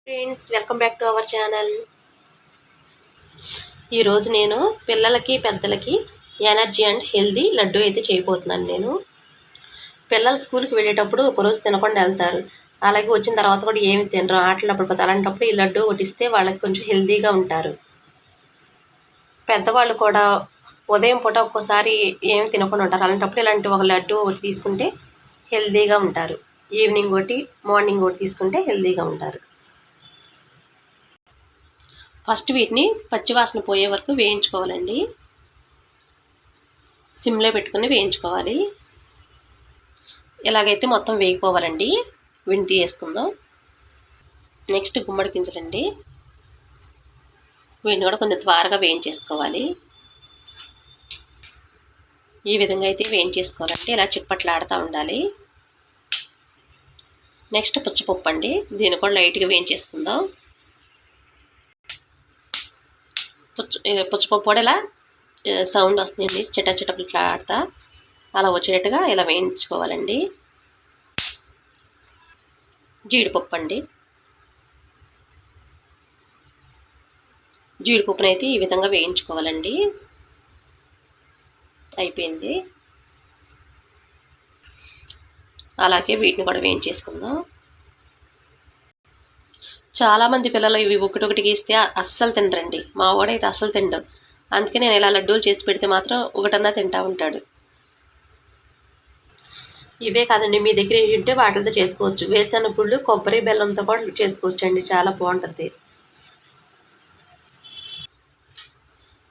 Friends, welcome back to our channel. ఈరోజు నేను పిల్లలకి పెద్దలకి ఎనర్జీ అండ్ హెల్దీ లడ్డు అయితే చేయబోతున్నాను. నేను పిల్లలు స్కూల్కి వెళ్ళేటప్పుడు ఒకరోజు తినకుండా వెళ్తారు. అలాగే వచ్చిన తర్వాత కూడా ఏమి తినరు, ఆటలప్పుడు. అలాంటప్పుడు ఈ లడ్డు ఒకటిస్తే వాళ్ళకి కొంచెం హెల్దీగా ఉంటారు. పెద్దవాళ్ళు కూడా ఉదయం పూట ఒక్కోసారి ఏమి తినకుండా ఉంటారు. అలాంటప్పుడు ఇలాంటి ఒక లడ్డు ఒకటి తీసుకుంటే హెల్దీగా ఉంటారు. ఈవినింగ్ ఒకటి, మార్నింగ్ ఒకటి తీసుకుంటే హెల్దీగా ఉంటారు. ఫస్ట్ వీటిని పచ్చివాసన పోయే వరకు వేయించుకోవాలండి. సిమ్లో పెట్టుకుని వేయించుకోవాలి. ఇలాగైతే మొత్తం వేగిపోవాలండి. వీటిని తీసేసుకుందాం. నెక్స్ట్ గుమ్మడి గింజలండి. వీటిని కూడా కొంచెం త్వరగా వేయించేసుకోవాలి. ఈ విధంగా అయితే వేయించేసుకోవాలంటే ఇలా చిట్పట్లాడుతూ ఉండాలి. నెక్స్ట్ పుచ్చపప్పు అండి. దీన్ని కూడా లైట్గా వేయించేసుకుందాం. పుచ్చపప్పు కూడా ఇలా సౌండ్ వస్తుందండి, చిటపట్లు ఆడతా అలా వచ్చేటట్టుగా ఇలా వేయించుకోవాలండి. జీడిపప్పు అండి. జీడిపప్పునైతే ఈ విధంగా వేయించుకోవాలండి. అయిపోయింది. అలాగే వీటిని కూడా వేయించేసుకుందాం. చాలామంది పిల్లలు ఇవి ఒకటొకటి గీస్తే అస్సలు తినరండి. మా వాడైతే అస్సలు తినడు. అందుకే నేను ఇలా లడ్డూలు చేసి పెడితే మాత్రం ఒకటన్నా తింటూ ఉంటాడు. ఇవే కాదండి, మీ దగ్గర ఏవి ఉంటే వాటితో చేసుకోవచ్చు. వేరుశనగ కొబ్బరి బెల్లంతో కూడా చేసుకోవచ్చు అండి. చాలా బాగుంటుంది.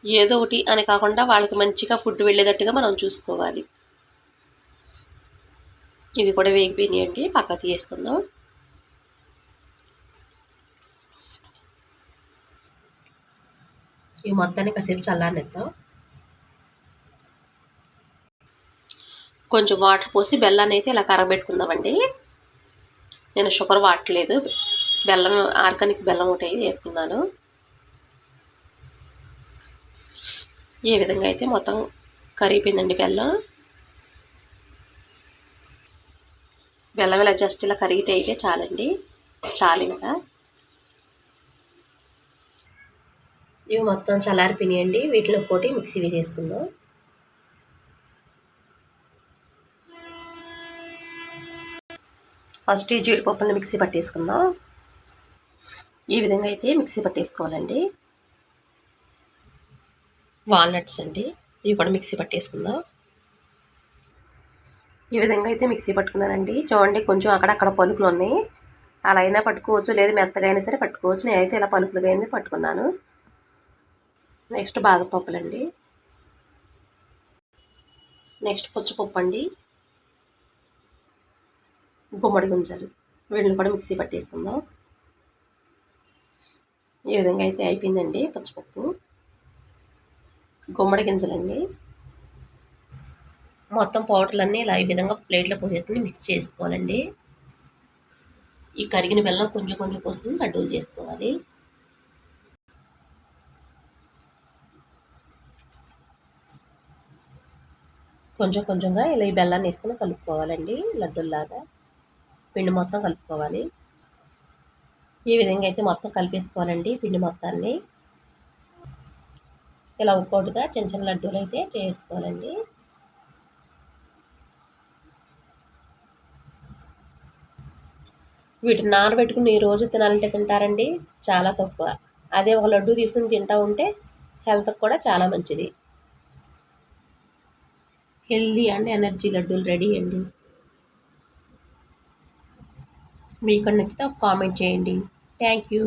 ఏదో ఒకటి అని కాకుండా వాళ్ళకి మంచిగా ఫుడ్ వెళ్ళేటట్టుగా మనం చూసుకోవాలి. ఇవి కూడా వేగిపోయినాయండి, పక్క తీసుకుందాం. ఈ మొత్తాన్ని కాసేపు చల్లారనిద్దాం. కొంచెం వాటర్ పోసి బెల్లాన్ని అయితే ఇలా కరగబెట్టుకుందామండి. నేను షుగర్ వాడట్లేదు, బెల్లం, ఆర్గానిక్ బెల్లం ఒకటి వేసుకున్నాను. ఈ విధంగా అయితే మొత్తం కరిగిపోయిందండి బెల్లం. బెల్లం ఇలా జస్ట్ ఇలా కరిగితే అయితే చాలండి, చాలు. ఇంకా ఇవి మొత్తం చల్లారిపోయినాయండి. వీటిలో పోటీ మిక్సీ వేసేసుకుందాం. ఫస్ట్ ఈ జీడిపప్పుని మిక్సీ పట్టేసుకుందాం. ఈ విధంగా అయితే మిక్సీ పట్టేసుకోవాలండి. వాల్నట్స్ అండి, ఇవి కూడా మిక్సీ పట్టేసుకుందాం. ఈ విధంగా అయితే మిక్సీ పట్టుకున్నానండి. చూడండి, కొంచెం అక్కడక్కడ పలుకులు ఉన్నాయి. అలా అయినా పట్టుకోవచ్చు, లేదు మెత్తగా అయినా సరే పట్టుకోవచ్చు. నేనైతే ఇలా పలుకులుగా అయింది పట్టుకున్నాను. నెక్స్ట్ బాదం పప్పులండి. నెక్స్ట్ పుచ్చపప్పు అండి. గుమ్మడి గింజలు, వీటిని కూడా మిక్సీ పట్టేసుకుందాం. ఈ విధంగా అయితే అయిపోయిందండి పుచ్చపప్పు. గుమ్మడి గింజలండి. మొత్తం పౌడర్లన్నీ ఇలా ఈ విధంగా ప్లేట్లో పోసేసుకుని మిక్స్ చేసుకోవాలండి. ఈ కరిగిన బెల్లం కొంచెం కొంచెం పోసుకుని లడ్డూలు చేసుకోవాలి. కొంచెం కొంచెంగా ఇలా ఈ బెల్లాన్ని వేసుకుని కలుపుకోవాలండి. లడ్డూల్లాగా పిండి మొత్తం కలుపుకోవాలి. ఈ విధంగా అయితే మొత్తం కలిపేసుకోవాలండి పిండి మొత్తాన్ని. ఇలా ఒక్కొక్కటిగా చిన్న చిన్న లడ్డూలు అయితే చేసుకోవాలండి. వీటిని నానబెట్టుకుని ఈ రోజు తినాలంటే తింటారండి, చాలా తక్కువ. అదే ఒక లడ్డు తీసుకుని తింటూ ఉంటే హెల్త్కి కూడా చాలా మంచిది. హెల్దీ అండ్ ఎనర్జీ లడ్డూలు రెడీ అండి. మీకు నచ్చితే ఒక కామెంట్ చేయండి. Thank you.